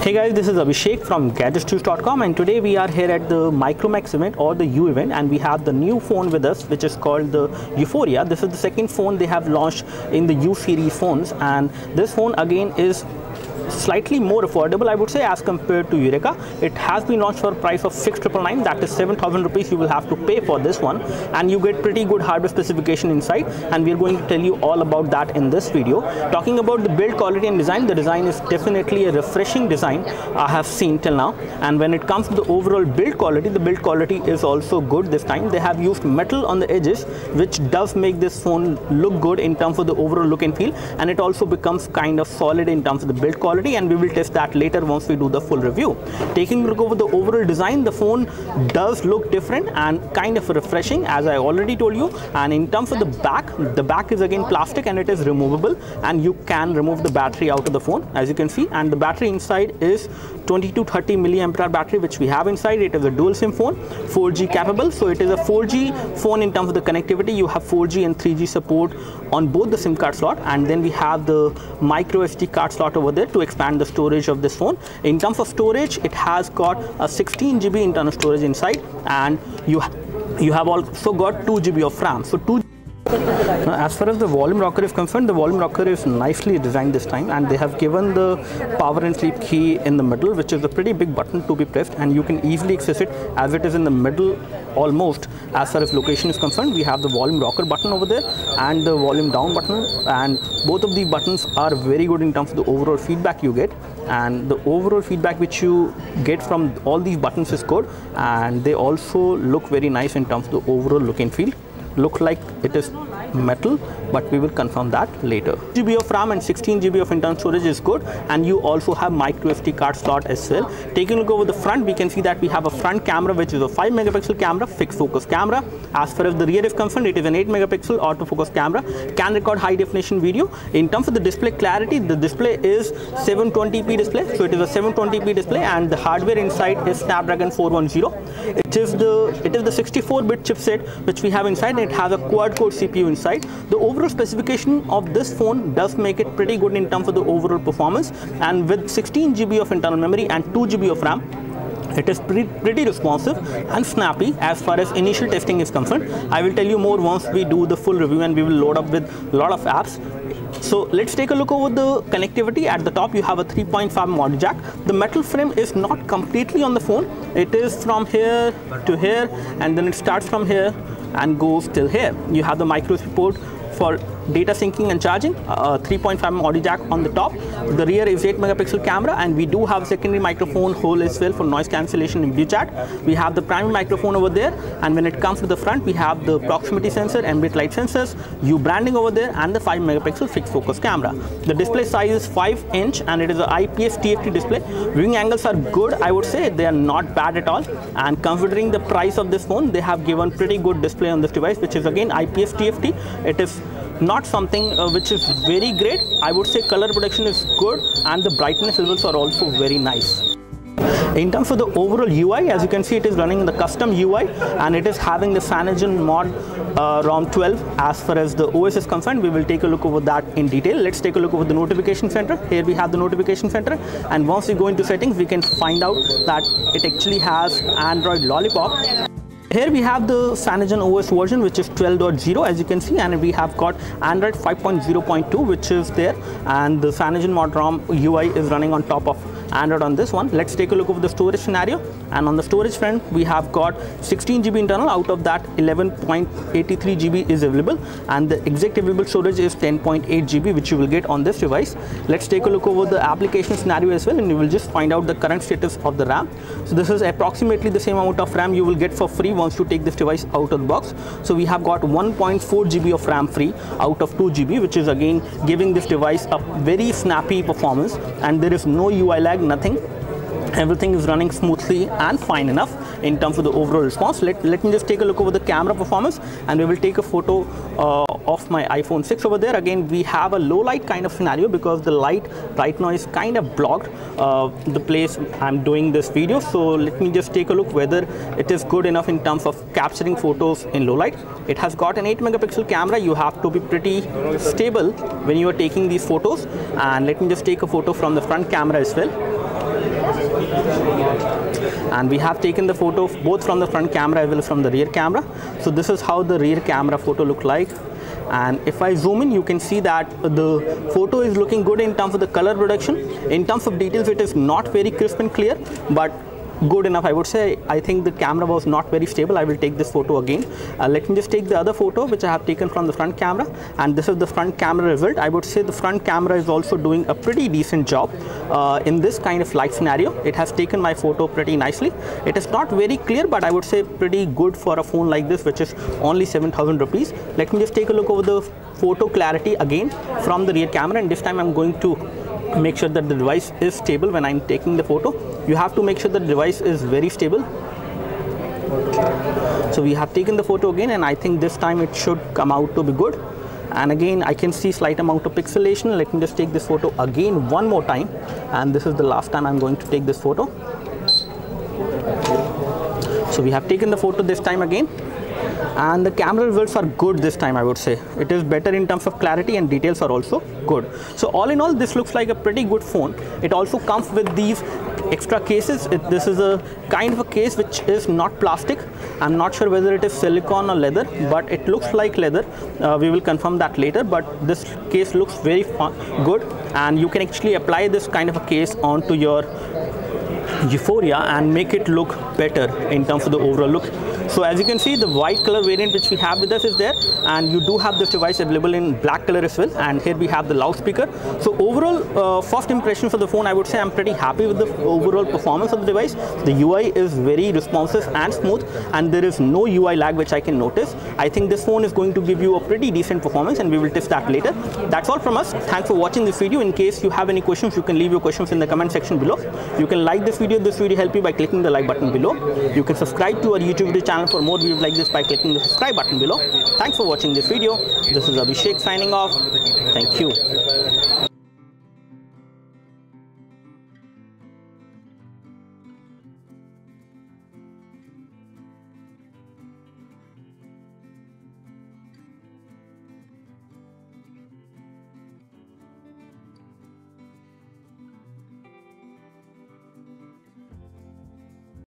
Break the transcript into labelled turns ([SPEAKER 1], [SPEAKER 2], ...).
[SPEAKER 1] Hey guys, this is Abhishek from gadgetsjuice.com, and today we are here at the Micromax event or the U event, and we have the new phone with us which is called the Yuphoria. This is the second phone they have launched in the U series phones, and this phone again is slightly more affordable, I would say, as compared to Eureka. It has been launched for a price of 6,999, that is 7,000 rupees you will have to pay for this one, and you get pretty good hardware specification inside, and we are going to tell you all about that in this video. Talking about the build quality and design, the design is definitely a refreshing design I have seen till now, and when it comes to the overall build quality, the build quality is also good this time. They have used metal on the edges, which does make this phone look good in terms of the overall look and feel, and it also becomes kind of solid in terms of the build quality, and we will test that later once we do the full review. Taking a look over the overall design, the phone does look different and kind of refreshing, as I already told you. And in terms of the back is again plastic, and it is removable, and you can remove the battery out of the phone, as you can see. And the battery inside is 20 to 30 milliampere hour battery, which we have inside. It is a dual SIM phone, 4G capable, so it is a 4G phone. In terms of the connectivity, you have 4G and 3G support on both the SIM card slot, and then we have the micro SD card slot over there to expand the storage of this phone. In terms of storage, it has got a 16 GB internal storage inside, and you have also got 2 GB of RAM. So Now, as far as the volume rocker is concerned, the volume rocker is nicely designed this time, and they have given the power and sleep key in the middle, which is a pretty big button to be pressed, and you can easily access it as it is in the middle almost. As far as location is concerned, we have the volume rocker button over there and the volume down button, and both of the buttons are very good in terms of the overall feedback you get, and the overall feedback which you get from all these buttons is good, and they also look very nice in terms of the overall look and feel. Look like it is metal, but we will confirm that later. 2 GB of RAM and 16 GB of internal storage is good, and you also have micro SD card slot as well. Taking a look over the front, we can see that we have a front camera which is a 5 megapixel camera, fixed focus camera. As far as the rear is concerned, it is an 8 megapixel autofocus camera, can record high definition video. In terms of the display clarity, the display is 720p display, so it is a 720p display, and the hardware inside is Snapdragon 410. It is the 64-bit chipset which we have inside, and it has a quad-core CPU inside. The overall specification of this phone does make it pretty good in terms of the overall performance, and with 16 GB of internal memory and 2 GB of RAM, it is pretty responsive and snappy as far as initial testing is concerned. I will tell you more once we do the full review and we will load up with a lot of apps. So let's take a look over the connectivity. At the top, you have a 3.5 audio jack. The metal frame is not completely on the phone. It is from here to here, and then it starts from here and goes till here. You have the micro USB port for data syncing and charging, 3.5 audio jack on the top. The rear is 8 megapixel camera, and we do have secondary microphone hole as well for noise cancellation and video chat. We have the primary microphone over there, and when it comes to the front, we have the proximity sensor, ambient light sensors, U branding over there, and the 5 megapixel fixed focus camera. The display size is 5 inch, and it is an IPS TFT display. Viewing angles are good, I would say. They are not bad at all, and considering the price of this phone, they have given pretty good display on this device, which is again IPS TFT. It is not something which is very great. I would say color production is good, and the brightness levels are also very nice. In terms of the overall UI, as you can see, it is running the custom UI, and it is having the Cyanogen mod ROM 12. As far as the OS is concerned, we will take a look over that in detail. Let's take a look over the notification center. Here we have the notification center, and once we go into settings, we can find out that it actually has Android Lollipop. Here we have the Cyanogen OS version, which is 12.0, as you can see, and we have got Android 5.0.2, which is there, and the Cyanogen mod ROM UI is running on top of Android on this one. Let's take a look over the storage scenario, and on the storage front, we have got 16 GB internal. Out of that, 11.83 GB is available, and the exact available storage is 10.8 GB, which you will get on this device. Let's take a look over the application scenario as well, and you will just find out the current status of the RAM. So this is approximately the same amount of RAM you will get for free once you take this device out of the box. So we have got 1.4 GB of RAM free out of 2 GB, which is again giving this device a very snappy performance, and there is no UI lag, nothing. Everything is running smoothly and fine enough in terms of the overall response. Let me just take a look over the camera performance, and we will take a photo of my iPhone 6 over there. Again, we have a low light kind of scenario because the light right now is kind of blocked the place I'm doing this video. So let me just take a look whether it is good enough in terms of capturing photos in low light. It has got an 8 megapixel camera. You have to be pretty stable when you are taking these photos. And let me just take a photo from the front camera as well. And we have taken the photo both from the front camera as well as from the rear camera. So this is how the rear camera photo look like. And if I zoom in, you can see that the photo is looking good in terms of the color reduction. In terms of details, it is not very crisp and clear, but good enough, I would say. I think the camera was not very stable. I will take this photo again. Let me just take the other photo which I have taken from the front camera, and this is the front camera result. I would say the front camera is also doing a pretty decent job in this kind of light scenario. It has taken my photo pretty nicely. It is not very clear, but I would say pretty good for a phone like this, which is only 7,000 rupees. Let me just take a look over the photo clarity again from the rear camera, and this time I'm going to make sure that the device is stable when I'm taking the photo. You have to make sure the device is very stable. So we have taken the photo again, and I think this time it should come out to be good. And again, I can see slight amount of pixelation. Let me just take this photo again one more time, and this is the last time I'm going to take this photo. So we have taken the photo this time again, and the camera results are good this time. I would say it is better in terms of clarity, and details are also good. So all in all, this looks like a pretty good phone. It also comes with these extra cases. This is a kind of a case which is not plastic. I'm not sure whether it is silicone or leather, but it looks like leather. We will confirm that later, but this case looks very good, and you can actually apply this kind of a case onto your Yuphoria and make it look better in terms of the overall look. So as you can see, the white color variant which we have with us is there, and you do have this device available in black color as well. And here we have the loudspeaker. So overall, first impression for the phone, I would say I'm pretty happy with the overall performance of the device. The UI is very responsive and smooth, and there is no UI lag which I can notice. I think this phone is going to give you a pretty decent performance, and we will test that later. That's all from us. Thanks for watching this video. In case you have any questions, you can leave your questions in the comment section below. You can like this video. This video help you by clicking the like button below. You can subscribe to our YouTube video channel for more videos like this by clicking the subscribe button below. Thanks for watching this video. This is Abhishek signing off. Thank you.